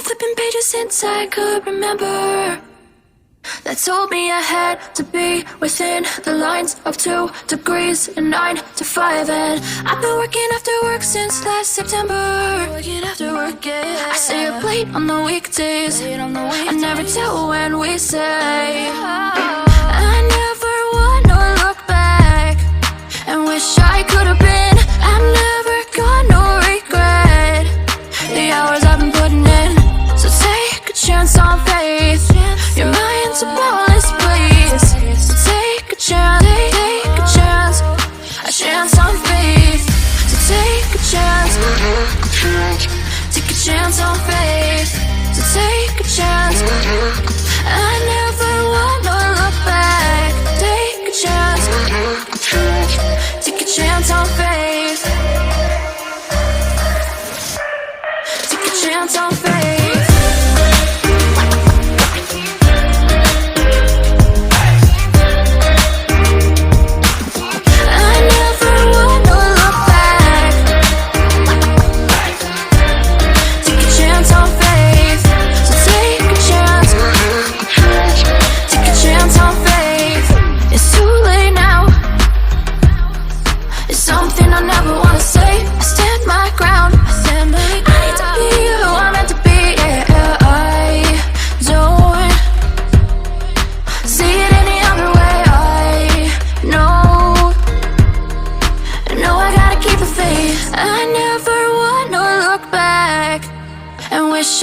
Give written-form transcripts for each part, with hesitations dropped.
flipping pages since I could remember, that told me I had to be within the lines of 2 degrees and 9 to 5. And I've been working after work since last September. Working after work, yeah. I stay up late on the weekdays. I never tell when we say. I never wanna look back and wish I could have been. I've never got no regret. The hours I've been putting in, so take a chance on faith. Your mind's a boundless place, so take a chance, take a chance, a chance on faith. So take a chance, take a chance on faith. So take a chance. I never wanna look back. Take a chance, take a chance on faith. Take a chance on faith.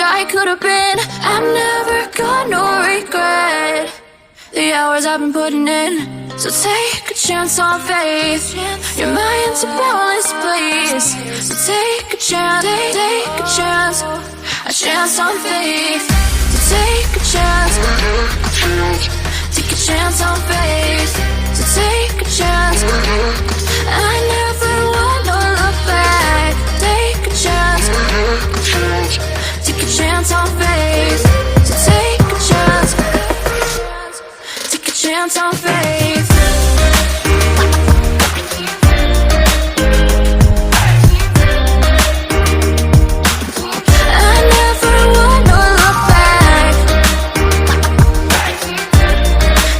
I could have been. I've never got no regret. The hours I've been putting in, so take a chance on faith. Your mind's a boundless place, so take a chance, take a chance, a chance on faith. So take a chance, take a chance on faith. So take a chance. I never wanna look back. Take a chance, take a chance on faith. So take a chance, take a chance on faith. I never wanna look back.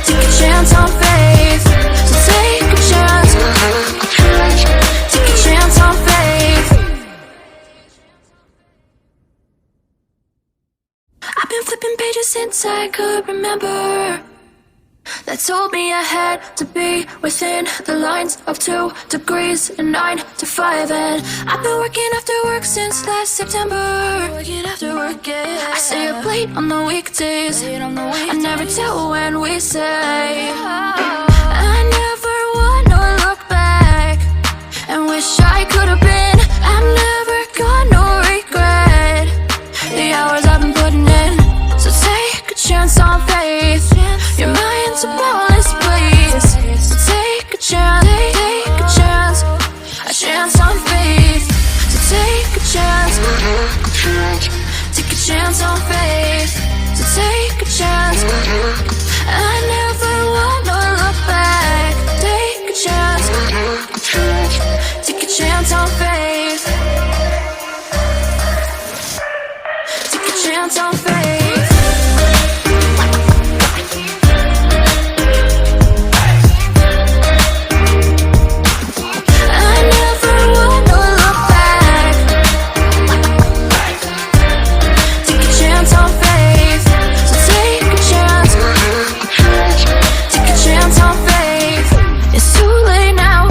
Take a chance on faith. So take a chance, take a chance on faith. I've been flipping pages since I could remember, that told me I had to be within the lines of 2 degrees and 9 to 5. And I've been working after work since last September. Working after work, yeah. I stay up late on the weekdays. I never tell when we say. I never wanna look back and wish I could have been. I've never got no regret. The hours I've been putting in, so take a chance on faith. Your mind's a boundless place, so take a chance, take a chance, a chance on faith. So take a chance, take a chance on faith. So take a chance. I never wanna look back. Take a chance, take a chance on faith. Take a chance on faith. I never wanna look back. Take a chance on faith. So take a chance, take a chance on faith. It's too late now.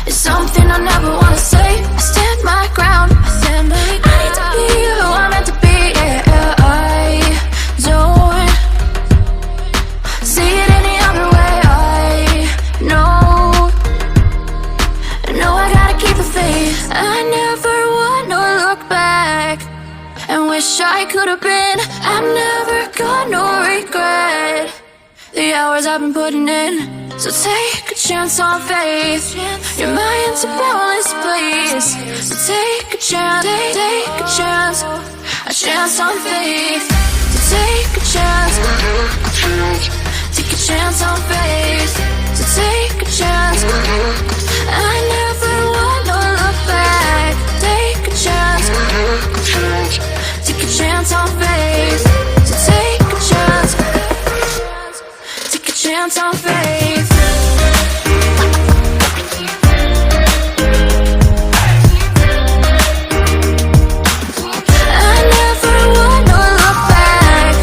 It's something I never wanna say. I stand my ground. I need to be who I'm meant to be. Yeah, I don't see it any other way. I know I gotta keep the faith. I never wanna look back and wish I could have been. I've never got no regret. The hours I've been putting in, so take a chance on faith. Your mind's a boundless place, so take a chance, take a chance, a chance on faith. So take a chance, take a chance on faith. So take a chance. I never wanna look back. Take a chance, chance on faith. So take a chance. Take a chance on faith. I never wanna look back.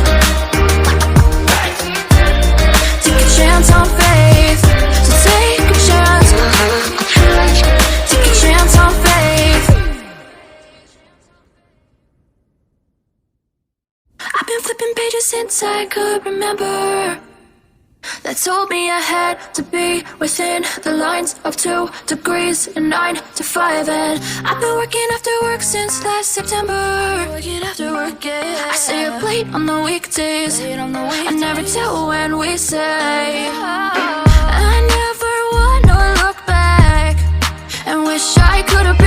Take a chance on faith. So take a chance. Take a chance on faith. I've been flipping pages since I could remember, that told me I had to be within the lines of 2 degrees and 9 to 5. And I've been working after work since last September. Working after work, yeah. I stay up late on the weekdays. I never tell when we say. I never wanna look back and wish I could've been